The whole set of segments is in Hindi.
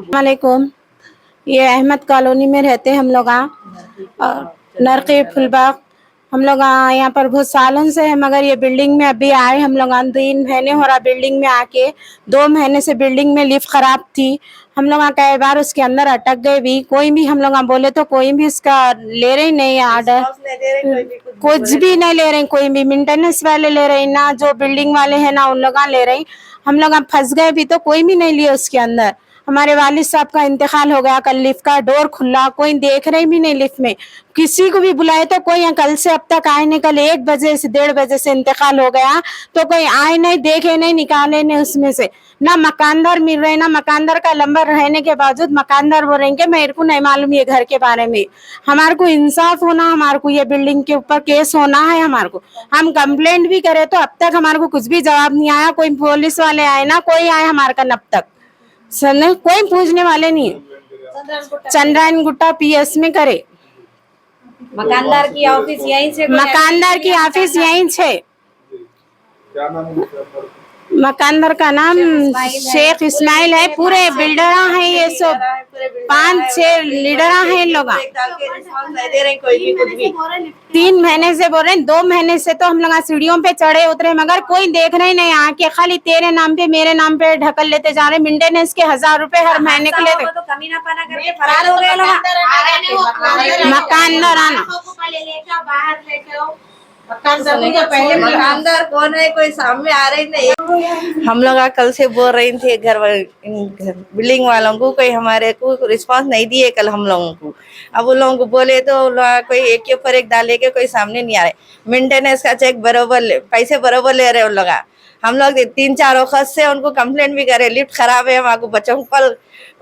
वालेकुम। ये अहमद कॉलोनी में रहते हैं हम लोग और नरकी फुलबाग। हम लोग यहाँ पर बहुत सालों से है, मगर ये बिल्डिंग में अभी आए हम लोग 3 महीने हो रहा बिल्डिंग में आके। 2 महीने से बिल्डिंग में लिफ्ट खराब थी। हम लोग कई बार उसके अंदर अटक गए भी, कोई भी हम लोग बोले तो कोई भी इसका ले रहे नहीं ऑर्डर, कुछ भी नहीं ले रहे, कोई भी मेंटेनेंस वाले ले रहे ना, जो बिल्डिंग वाले हैं ना उन लोग ले रहे। हम लोग फंस गए भी तो कोई भी नहीं लिया उसके अंदर। हमारे वालिद साहब का इंतकाल हो गया, कल लिफ्ट का डोर खुला, कोई देख रहे भी नहीं लिफ्ट में, किसी को भी बुलाए तो कोई कल से अब तक आए नहीं। कल 1 बजे से 1:30 बजे से इंतकाल हो गया तो कोई आए नहीं, देखे नहीं, निकाले नहीं उसमें से। ना मकानदार मिल रहे, ना मकानदार का नंबर रहने के बावजूद मकानदार वो रहेंगे मेरे को नहीं मालूम ये घर के बारे में। हमारे को इंसाफ होना, हमारे को ये बिल्डिंग के ऊपर केस होना है। हमारे को हम कंप्लेंट भी करे तो अब तक हमारे को कुछ भी जवाब नहीं आया। कोई पुलिस वाले आए ना कोई आए हमारे का अब तक सर, कोई पूछने वाले नहीं। चंद्रायन गुट्टा पीएस में करे, मकानदार की ऑफिस यहीं से, मकानदार की ऑफिस यहीं से। क्या नाम है? मकानदार का नाम शेख इस्माइल है। पूरे बिल्डर हैं ये सब, 5-6 लीडर हैं लोग। 3 महीने से बोल रहे हैं, 2 महीने से तो हम लोग सीढ़ियों पे चढ़े उतरे मगर कोई देख रहे नहीं आके। खाली तेरे नाम पे मेरे नाम पे ढकल लेते जा रहे। मेंटेनेंस के 1000 रुपए हर महीने के लेते। तो कमीना पाना करके फरार हो गए लोग। मकानदार आना, मकानदार कौन है, कोई सामने आ रही नहीं। हम लोग कल से बोल रहे थे घर बिल्डिंग वालों को, कोई हमारे को रिस्पांस नहीं दिए कल हम लोगों को। अब उन लोगों को बोले तो कोई एक के ऊपर एक डाले के कोई सामने नहीं आ रहे। मेंटेनेंस का चेक बरोबर पैसे बरोबर ले रहे उन लोग। हम लोग 3-4 वक्त से उनको कंप्लेंट भी करे, लिफ्ट खराब है हमारे बच्चों को।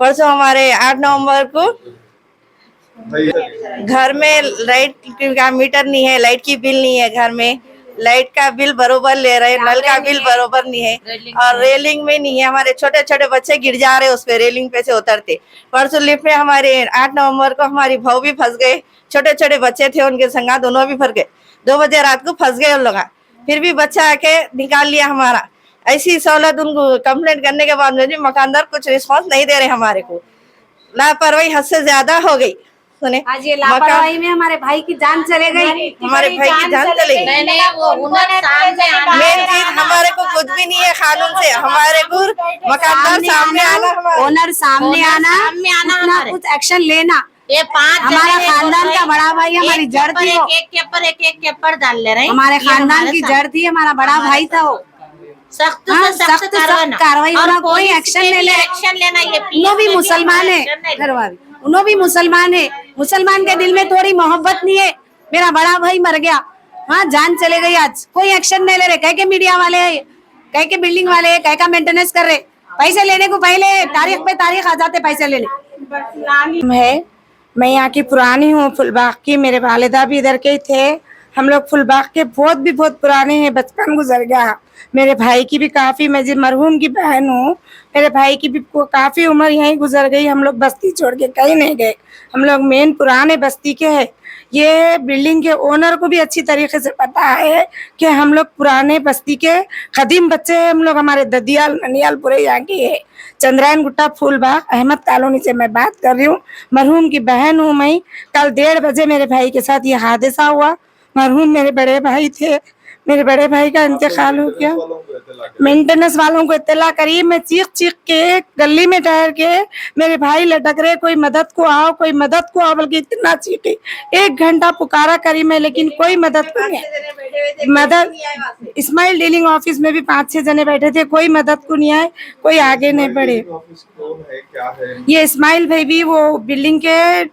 परसों हमारे 8 नवंबर को घर में लाइट का मीटर नहीं है, लाइट की बिल नहीं है, घर में लाइट का बिल बरोबर ले रहे, नल का बिल बरोबर नहीं है और रेलिंग में नहीं है। हमारे छोटे छोटे बच्चे गिर जा रहे उस पे, रेलिंग पे से उतरते। परसों लिफ्ट में हमारे 8 नवंबर को हमारी भाव भी फंस गए, छोटे छोटे बच्चे थे उनके संगा, दोनों भी फंस गए। 2 बजे रात को फंस गए उन लोग, फिर भी बच्चा आके निकाल लिया हमारा। ऐसी सहूलत उनको कंप्लेंट करने के बाद में मकानदार कुछ रिस्पॉन्स नहीं दे रहे हमारे को। लापरवाही हद से ज्यादा हो गई। सुने आज ये लापरवाही में हमारे भाई की जान चले गई, हमारे भाई की जान चले गई। मेन चीज हमारे को कुछ भी नहीं है कानून से, हमारे को मकानदार सामने आना, ओनर सामने आना, कुछ एक्शन लेना। ये 5 हमारा खानदान का बड़ा भाई, हमारी जड़ थी, एक के ऊपर डाल ले रहे। हमारे खानदान की जड़ थी, हमारा बड़ा भाई था वो। सख्त से सख्त कार्रवाई होना, कोई एक्शन ले ले। एक्शन लेना। ये उन्हों भी मुसलमान है, घरवाली उन्हों भी मुसलमान है, मुसलमान के दिल में थोड़ी मोहब्बत नहीं है। मेरा बड़ा भाई मर गया, हाँ जान चले गई, आज कोई एक्शन नहीं ले रहे। कह के मीडिया वाले है, कह के बिल्डिंग वाले है, कह का मेंटेनेंस कर रहे। पैसे लेने को पहले तारीख पे तारीख आ जाते पैसे लेने। है मैं यहाँ की पुरानी हूँ, फुलबाग की। मेरे वालिदा भी इधर के ही थे। हम लोग फुलबाग के बहुत पुराने हैं, बचपन गुजर गया। मेरे भाई की भी काफ़ी, मैं जी मरहूम की बहन हूँ, मेरे भाई की भी काफ़ी उम्र यहीं गुजर गई। हम लोग बस्ती छोड़ के कहीं नहीं गए, हम लोग मेन पुराने बस्ती के हैं। ये बिल्डिंग के ओनर को भी अच्छी तरीके से पता है कि हम लोग पुराने बस्ती के कदीम बच्चे हैं। हम लोग हमारे ददियाल ननियाल पूरे यहाँ की है। चंद्रायन गुट्टा फूलबाग अहमद कॉलोनी से मैं बात कर रही हूँ, मरहूम की बहन हूँ मैं। कल 1:30 बजे मेरे भाई के साथ ये हादसा हुआ। मरहूम मेरे बड़े भाई थे, मेरे बड़े भाई का इंतकाल हो गया। मेंटेनेंस वालों को इत्तला करी, मैं चीख चीख के गली में ठहर के मेरे भाई लटक रहे, कोई मदद को आओ, कोई मदद को आओ, बल्कि इतना चीखी। 1 घंटा पुकारा करी मैं, लेकिन कोई मदद को नहीं। मदद इस्माइल डीलिंग ऑफिस में भी 5-6 जने बैठे थे, कोई मदद को नहीं आए, कोई आगे नहीं बढ़े। ये इस्माइल भाई भी वो बिल्डिंग के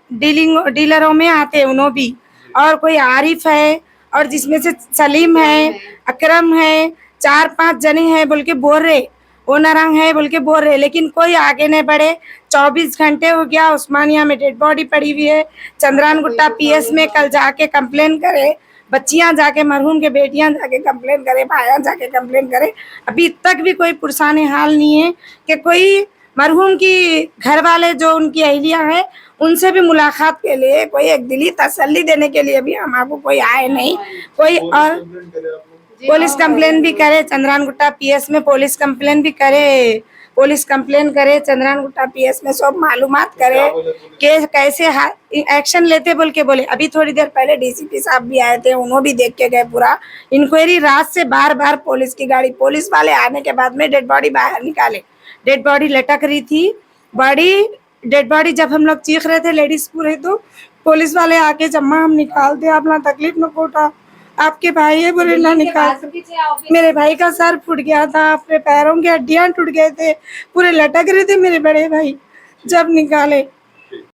डीलरों में आते, उन्होंने भी, और कोई आरिफ है, और जिसमें से सलीम है, अकरम है, 4-5 जने हैं बोल के बोल रहे, ओनरंग है बोल के बोल रहे, लेकिन कोई आगे नहीं बढ़े। 24 घंटे हो गया, उस्मानिया में डेड बॉडी पड़ी हुई है। चंद्रायन गुट्टा पीएस में कल जाके कंप्लेन करे, बच्चियां जाके, मरहूम के बेटियां जाके कंप्लेन करे, भाइयां जाके कंप्लेन करे। अभी तक भी कोई पुरसाने हाल नहीं है कि कोई मरहूम की घर वाले जो उनकी अहलिया है उनसे भी मुलाकात के लिए, कोई एक दिली तसल्ली देने के लिए भी हमारे को कोई आए नहीं कोई। और पुलिस कंप्लेन भी करे, चंद्रायन गुट्टा पीएस में पुलिस कंप्लेन भी करे, पुलिस कंप्लेन करे, चंद्रान गुट्टा PS में सब मालूमात करे कि कैसे एक्शन लेते बोल के बोले। अभी थोड़ी देर पहले DCP साहब भी आए थे, उन्होंने भी देख के गए पूरा इंक्वायरी। रात से बार बार पुलिस की गाड़ी, पुलिस वाले आने के बाद में डेड बॉडी बाहर निकाले। डेड बॉडी लटक रही थी, डेड बॉडी जब हम लोग चीख रहे थे लेडीज पूरे, तो पुलिस वाले आके जम्मा हम निकालते, अपना तकलीफ न कोटा, आपके भाई है बोले ना निकाल। मेरे भाई का सर फूट गया था, अपने पैरों की हड्डियां टूट गए थे, पूरे लटक रहे थे मेरे बड़े भाई। जब निकाले